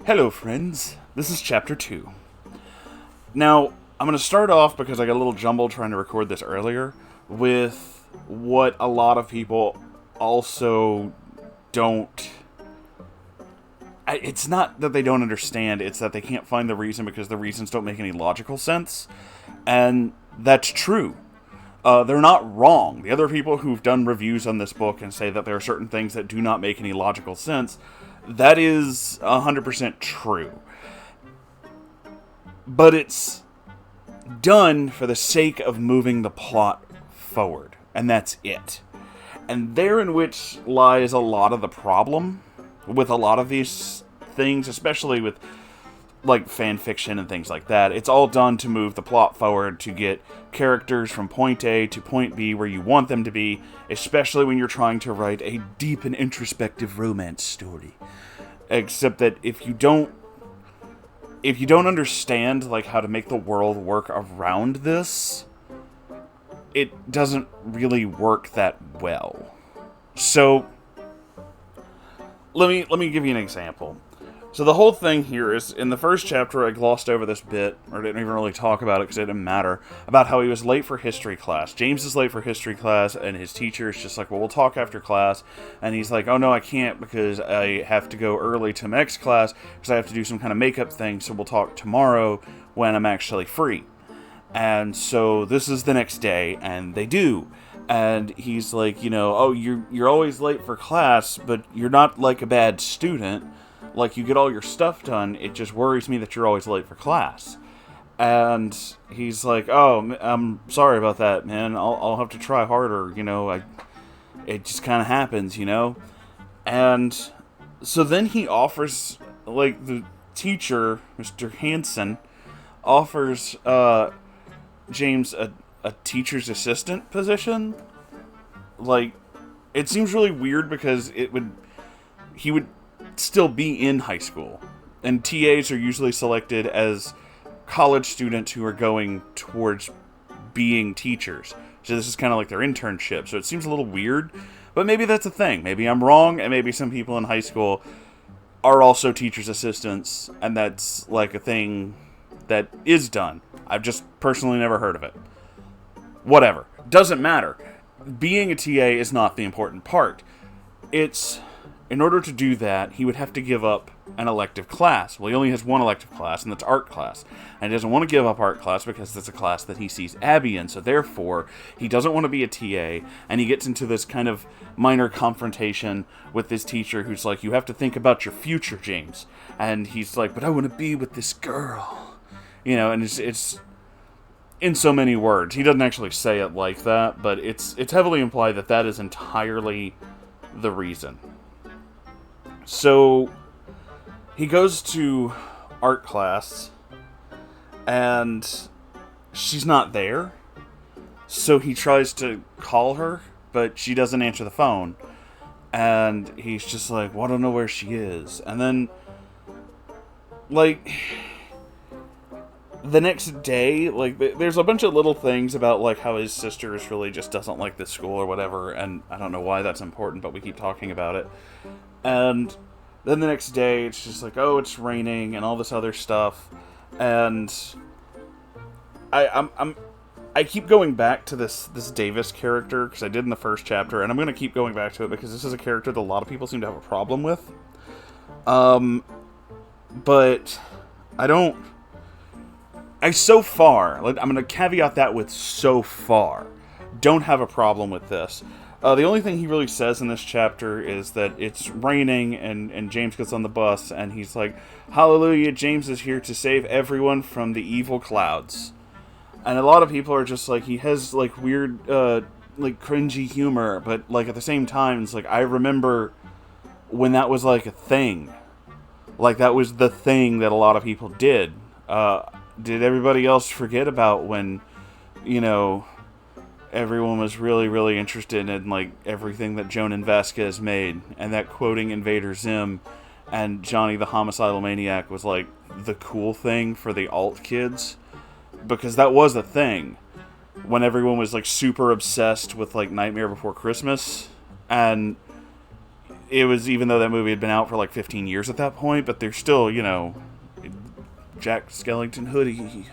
Hello, friends. This is Chapter 2. Now, I'm going to start off, because I got a little jumbled trying to record this earlier, with what a lot of people also don't... It's not that they don't understand, it's that they can't find the reason because the reasons don't make any logical sense. And that's true. They're not wrong. The other people who've done reviews on this book and say that there are certain things that do not make any logical sense, that is 100% true. But it's done for the sake of moving the plot forward. And that's it. And therein which lies a lot of the problem with a lot of these things, especially with like fan fiction and things like that. It's all done to move the plot forward, to get characters from point A to point B where you want them to be, especially when you're trying to write a deep and introspective romance story. Except that if you don't understand like how to make the world work around this, it doesn't really work that well. So let me give you an example. So the whole thing here is, in the first chapter, I glossed over this bit, or didn't even really talk about it because it didn't matter, about how he was late for history class. James is late for history class, and his teacher is just like, well, we'll talk after class. And he's like, oh no, I can't because I have to go early to my next class because I have to do some kind of makeup thing, so we'll talk tomorrow when I'm actually free. And so this is the next day, and they do. And he's like, oh, you're always late for class, but you're not like a bad student. Like, you get all your stuff done, it just worries me that you're always late for class. And he's like, oh, I'm sorry about that, man. I'll have to try harder, it just kind of happens, And so then he offers, like, the teacher, Mr. Hansen, offers James a teacher's assistant position. Like, it seems really weird because he would still be in high school, and TAs are usually selected as college students who are going towards being teachers. So this is kind of like their internship. So it seems a little weird, but maybe that's a thing. Maybe I'm wrong, and maybe some people in high school are also teachers' assistants, and that's like a thing that is done. I've just personally never heard of it. Whatever. Doesn't matter. Being a TA is not the important part. In order to do that, he would have to give up an elective class. Well, he only has one elective class, and that's art class. And he doesn't want to give up art class because that's a class that he sees Abby in. So therefore, he doesn't want to be a TA, and he gets into this kind of minor confrontation with this teacher who's like, you have to think about your future, James. And he's like, but I want to be with this girl. And it's in so many words. He doesn't actually say it like that, but it's heavily implied that that is entirely the reason. So he goes to art class, and she's not there. So he tries to call her, but she doesn't answer the phone. And he's just like, well, I don't know where she is. And then, like, the next day, like, there's a bunch of little things about, like, how his sister is really just doesn't like this school or whatever. And I don't know why that's important, but we keep talking about it. And then the next day, it's just like, oh, it's raining and all this other stuff. And I keep going back to this Davis character, because I did in the first chapter, and I'm going to keep going back to it because this is a character that a lot of people seem to have a problem with. But so far, I'm going to caveat that with so far, don't have a problem with this. The only thing he really says in this chapter is that it's raining, and James gets on the bus, and he's like, hallelujah, James is here to save everyone from the evil clouds. And a lot of people are just like, he has, like, weird, like, cringy humor, but, like, at the same time, it's like, I remember when that was, like, a thing. Like, that was the thing that a lot of people did. Did everybody else forget about when, everyone was really, really interested in, like, everything that Joan and Vasquez made, and that quoting Invader Zim and Johnny the Homicidal Maniac was, like, the cool thing for the alt kids? Because that was a thing. When everyone was, like, super obsessed with, like, Nightmare Before Christmas, and it was, even though that movie had been out for like 15 years at that point, but there's still, Jack Skellington hoodie.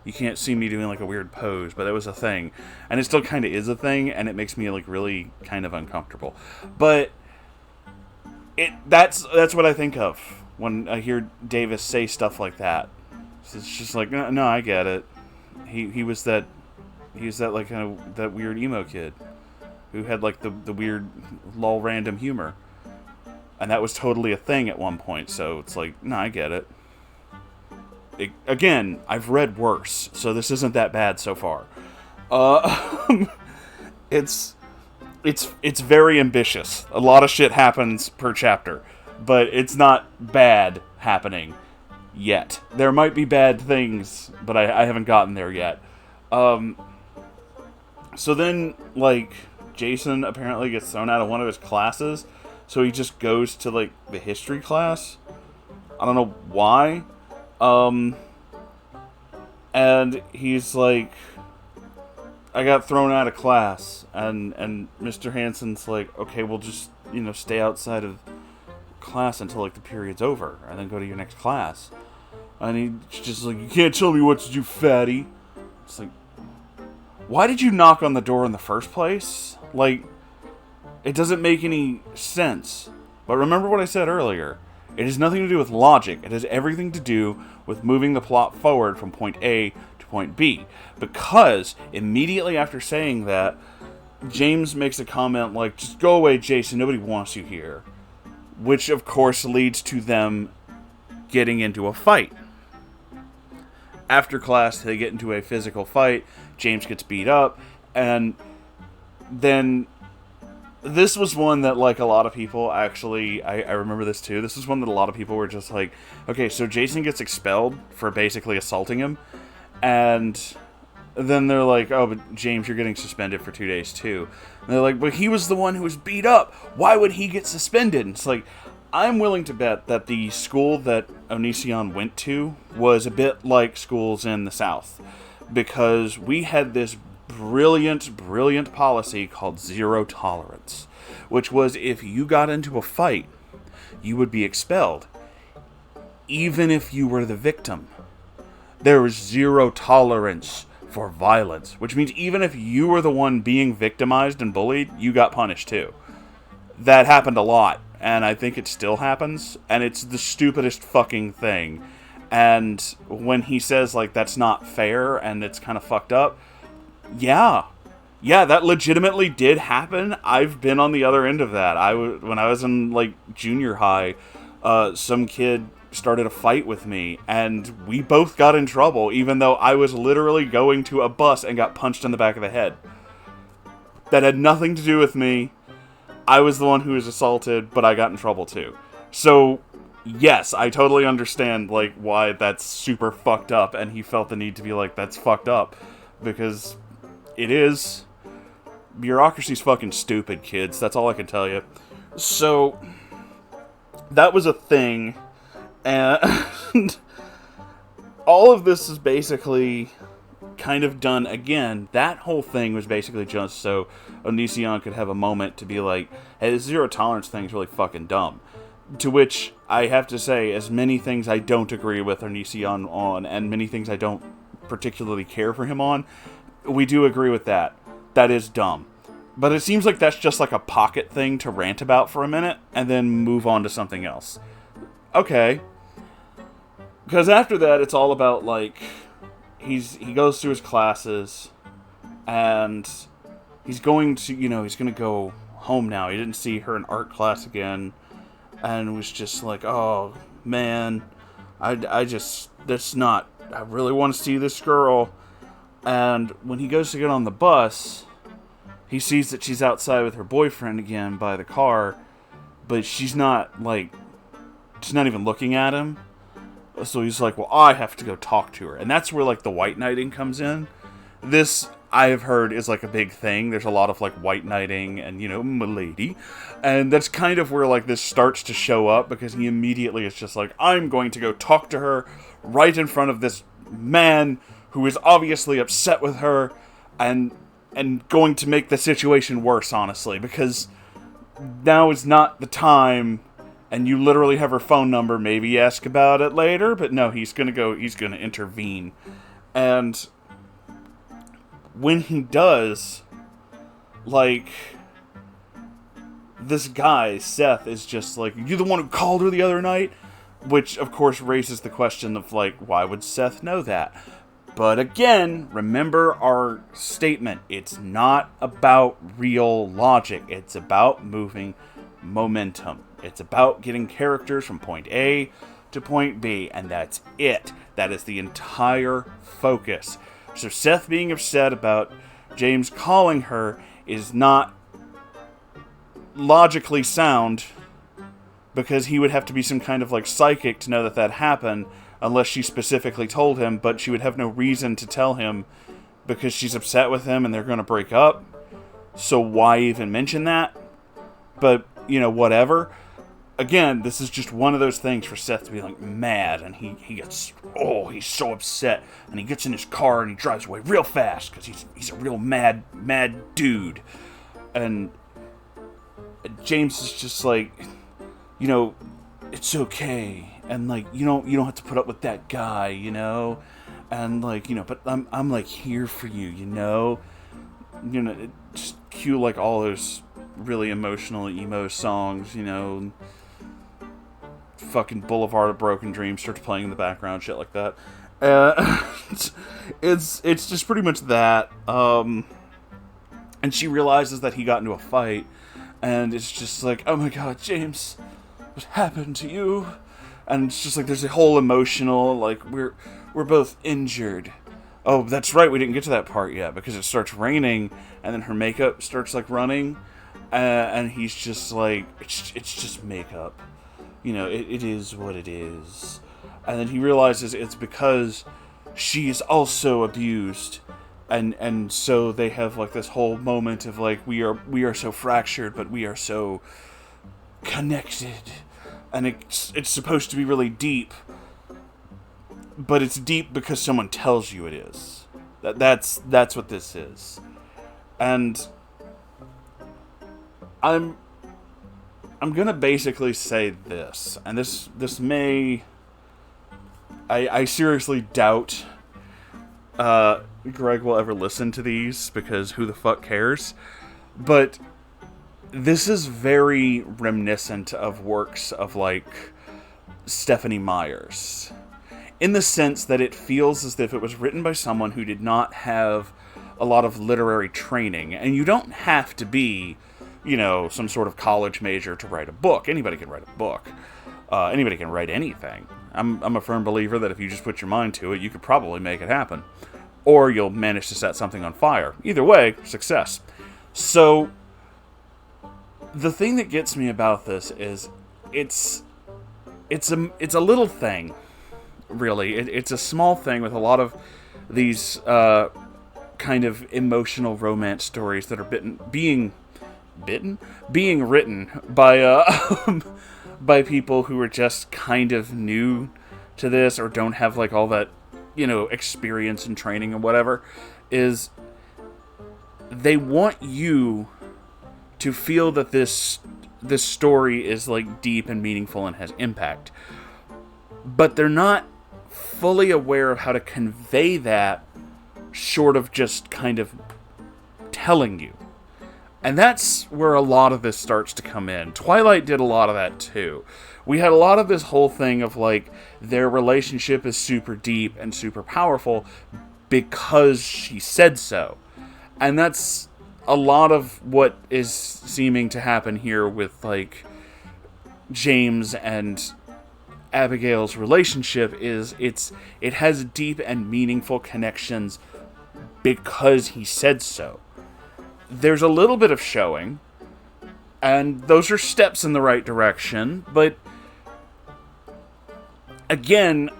You can't see me doing like a weird pose, but that was a thing. And it still kind of is a thing, and it makes me like really kind of uncomfortable. But that's what I think of when I hear Davis say stuff like that. It's just like, no, I get it. He was that like kind of that weird emo kid who had like the weird lol random humor. And that was totally a thing at one point, so it's like, no, I get it. Again, I've read worse, so this isn't that bad so far. It's very ambitious. A lot of shit happens per chapter, but it's not bad happening yet. There might be bad things, but I haven't gotten there yet. So then, like, Jason apparently gets thrown out of one of his classes, so he just goes to, like, the history class. I don't know why. And he's like, I got thrown out of class, and Mr. Hansen's like, okay, we'll just, stay outside of class until, like, the period's over, and then go to your next class. And he's just like, you can't tell me what to do, fatty. It's like, why did you knock on the door in the first place? Like, it doesn't make any sense. But remember what I said earlier. It has nothing to do with logic. It has everything to do with moving the plot forward from point A to point B. Because immediately after saying that, James makes a comment like, just go away, Jason, nobody wants you here. Which, of course, leads to them getting into a fight. After class, they get into a physical fight. James gets beat up. And then this was one that, like, a lot of people actually, I remember this too, this was one that a lot of people were just like, okay, so Jason gets expelled for basically assaulting him, and then they're like, oh, but James, you're getting suspended for 2 days too. And they're like, but he was the one who was beat up, why would he get suspended? And it's like, I'm willing to bet that the school that Onision went to was a bit like schools in the South, because we had this brilliant policy called zero tolerance, which was if you got into a fight, you would be expelled, even if you were the victim. There was zero tolerance for violence, which means even if you were the one being victimized and bullied, you got punished too. That happened a lot, and I think it still happens, and it's the stupidest fucking thing. And when he says, like, that's not fair and it's kind of fucked up, yeah, that legitimately did happen. I've been on the other end of that. When I was in, like, junior high, some kid started a fight with me, and we both got in trouble, even though I was literally going to a bus and got punched in the back of the head. That had nothing to do with me. I was the one who was assaulted, but I got in trouble too. So, yes, I totally understand, like, why that's super fucked up, and he felt the need to be like, that's fucked up, because it is. Bureaucracy's fucking stupid, kids. That's all I can tell you. So, that was a thing, and all of this is basically kind of done again. That whole thing was basically just so Onision could have a moment to be like, hey, this zero tolerance thing is really fucking dumb. To which I have to say, as many things I don't agree with Onision on, and many things I don't particularly care for him on, we do agree with that. That is dumb. But it seems like that's just like a pocket thing to rant about for a minute, and then move on to something else. Okay. Because after that, it's all about, like, he goes through his classes, and he's going to, he's going to go home now. He didn't see her in art class again, and was just like, oh, man, I really want to see this girl. And when he goes to get on the bus, he sees that she's outside with her boyfriend again by the car, but she's not even looking at him. So he's like, well, I have to go talk to her. And that's where, like, the white knighting comes in. This, I have heard, is, like, a big thing. There's a lot of, like, white knighting and, milady. And that's kind of where, like, this starts to show up, because he immediately is just like, I'm going to go talk to her right in front of this man who is obviously upset with her, and going to make the situation worse, honestly, because now is not the time, and you literally have her phone number, maybe ask about it later, but no, he's gonna intervene. And when he does, like, this guy, Seth, is just like, you the one who called her the other night? Which, of course, raises the question of, like, why would Seth know that? But again, remember our statement. It's not about real logic. It's about moving momentum. It's about getting characters from point A to point B, and that's it. That is the entire focus. So Seth being upset about James calling her is not logically sound, because he would have to be some kind of, like, psychic to know that that happened, unless she specifically told him, but she would have no reason to tell him because she's upset with him and they're going to break up. So why even mention that? But, you know, whatever. Again, this is just one of those things for Seth to be, like, mad, and he gets, he's so upset, and he gets in his car and he drives away real fast because he's a real mad dude. And James is just like, you know, it's okay. And, like, you don't have to put up with that guy, you know? And, like, you know, but I'm like, here for you, you know? You know, just cue, like, all those really emotional emo songs, you know? Fucking Boulevard of Broken Dreams starts playing in the background, shit like that. It's just pretty much that. And she realizes that he got into a fight, and it's just like, oh my god, James, what happened to you? And it's just like, there's a whole emotional, like, we're both injured. Oh, that's right, we didn't get to that part yet, because it starts raining, and then her makeup starts, like, running, and he's just like, it's just makeup. You know, it is what it is. And then he realizes it's because she's also abused, and so they have, like, this whole moment of, like, we are so fractured, but we are so connected. And it's supposed to be really deep, but it's deep because someone tells you it is. That's what this is. And I'm gonna basically say this, and this may, I seriously doubt Greg will ever listen to these, because who the fuck cares? But this is very reminiscent of works of, like, Stephanie Meyer's, in the sense that it feels as if it was written by someone who did not have a lot of literary training. And you don't have to be, you know, some sort of college major to write a book. Anybody can write a book. Anybody can write anything. I'm a firm believer that if you just put your mind to it, you could probably make it happen. Or you'll manage to set something on fire. Either way, success. So the thing that gets me about this is it's a little thing, really. It's a small thing with a lot of these kind of emotional romance stories that are being written by by people who are just kind of new to this, or don't have, like, all that, you know, experience and training and whatever. Is they want you to feel that this story is, like, deep and meaningful and has impact. But they're not fully aware of how to convey that, short of just kind of telling you. And that's where a lot of this starts to come in. Twilight did a lot of that too. We had a lot of this whole thing of, like, their relationship is super deep and super powerful because she said so. And that's a lot of what is seeming to happen here with, like, James and Abbigale's relationship. Is it has deep and meaningful connections because he said so. There's a little bit of showing, and those are steps in the right direction, but again,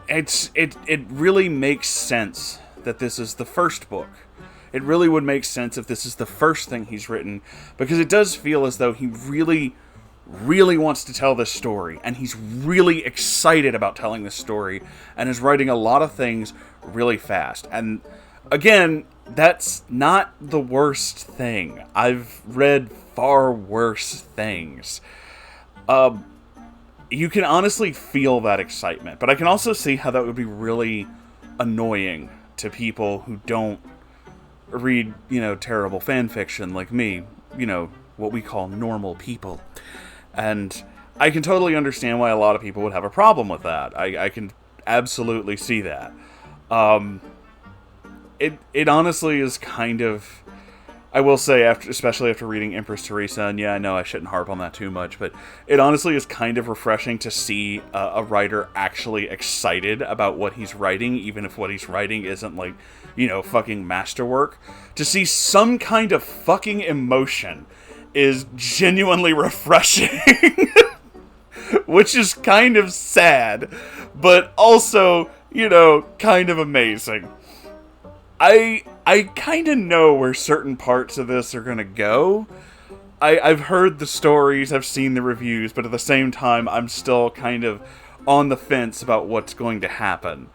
it really makes sense that this is the first book. It really would make sense if this is the first thing he's written, because it does feel as though he really, really wants to tell this story, and he's really excited about telling this story, and is writing a lot of things really fast. And again, that's not the worst thing. I've read far worse things. You can honestly feel that excitement, but I can also see how that would be really annoying to people who don't read, terrible fan fiction like me, what we call normal people. And I can totally understand why a lot of people would have a problem with that. I can absolutely see that. It honestly is kind of, I will say, especially after reading Empress Teresa, and yeah, I know I shouldn't harp on that too much, but it honestly is kind of refreshing to see a writer actually excited about what he's writing, even if what he's writing isn't like, fucking masterwork. To see some kind of fucking emotion is genuinely refreshing. Which is kind of sad, but also, kind of amazing. I kind of know where certain parts of this are going to go. I've heard the stories, I've seen the reviews, but at the same time, I'm still kind of on the fence about what's going to happen.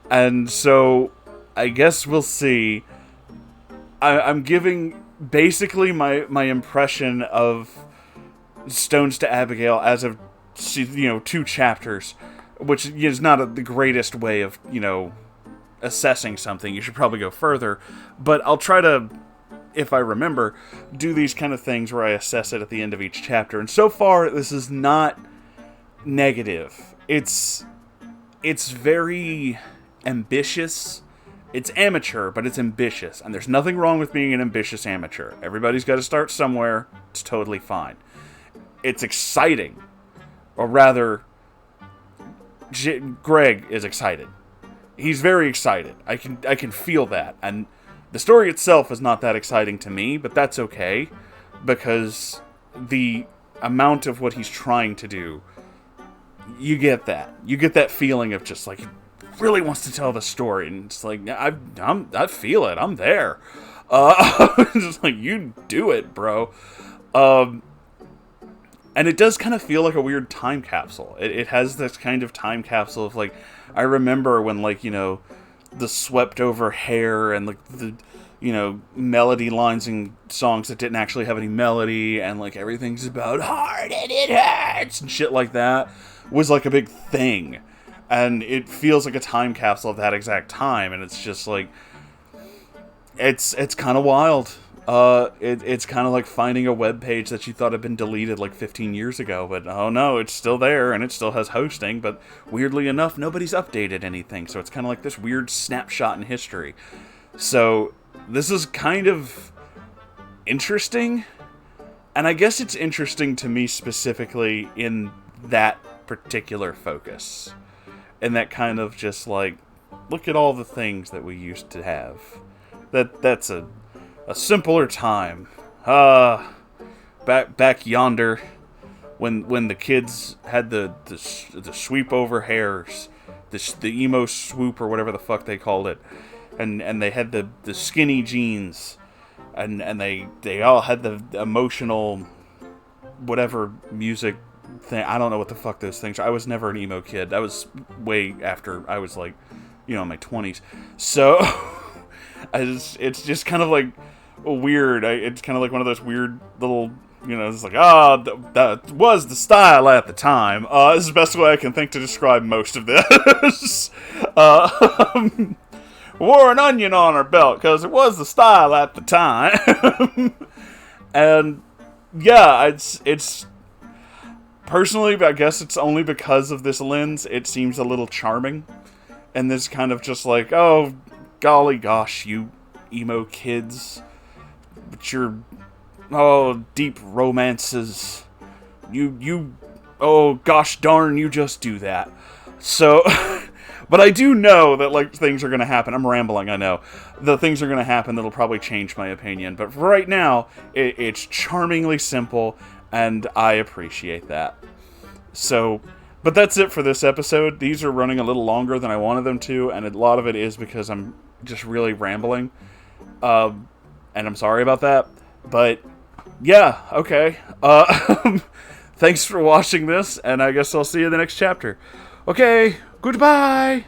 And so, I guess we'll see. I'm giving basically my impression of Stones to Abbigale as of 2 chapters, which is not the greatest way of, assessing something. You should probably go further, but I'll try to, if I remember, do these kind of things where I assess it at the end of each chapter. And so far, this is not negative. It's very ambitious. It's amateur, but it's ambitious, and there's nothing wrong with being an ambitious amateur. Everybody's got to start somewhere. It's totally fine. It's exciting. Or rather, Greg is excited. He's very excited. I can feel that. And the story itself is not that exciting to me, but that's okay. Because the amount of what he's trying to do, you get that. You get that feeling of just like, he really wants to tell the story. And it's like, I feel it. I'm there. Just like, you do it, bro. And it does kind of feel like a weird time capsule. It has this kind of time capsule of, like, I remember when, like, the swept over hair and, like, the, melody lines and songs that didn't actually have any melody and, like, everything's about hard and it hurts and shit like that was, like, a big thing. And it feels like a time capsule of that exact time, and it's just, like, it's kind of wild. It's kind of like finding a web page that you thought had been deleted like 15 years ago, but oh no, it's still there and it still has hosting, but weirdly enough, nobody's updated anything, so it's kind of like this weird snapshot in history. So this is kind of interesting, and I guess it's interesting to me specifically in that particular focus, and that kind of just like, look at all the things that we used to have. That's a simpler time. Back yonder, when the kids had the sweep over hairs, the emo swoop or whatever the fuck they called it, and they had the skinny jeans, and they all had the emotional whatever music thing. I don't know what the fuck those things are. I was never an emo kid. That was way after I was like, in my 20s. So it's just kind of like weird. It's kind of like one of those weird little, it's like, that was the style at the time. This is the best way I can think to describe most of this. Wore an onion on her belt because it was the style at the time. And yeah, it's personally, I guess it's only because of this lens, it seems a little charming. And this kind of just like, oh, golly gosh, you emo kids. But your, deep romances. Oh, gosh darn, you just do that. So, but I do know that, like, things are going to happen. I'm rambling, I know. The things are going to happen that'll probably change my opinion. But for right now, it's charmingly simple, and I appreciate that. So, but that's it for this episode. These are running a little longer than I wanted them to, and a lot of it is because I'm just really rambling. And I'm sorry about that, but yeah, okay. Thanks for watching this, and I guess I'll see you in the next chapter. Okay, goodbye!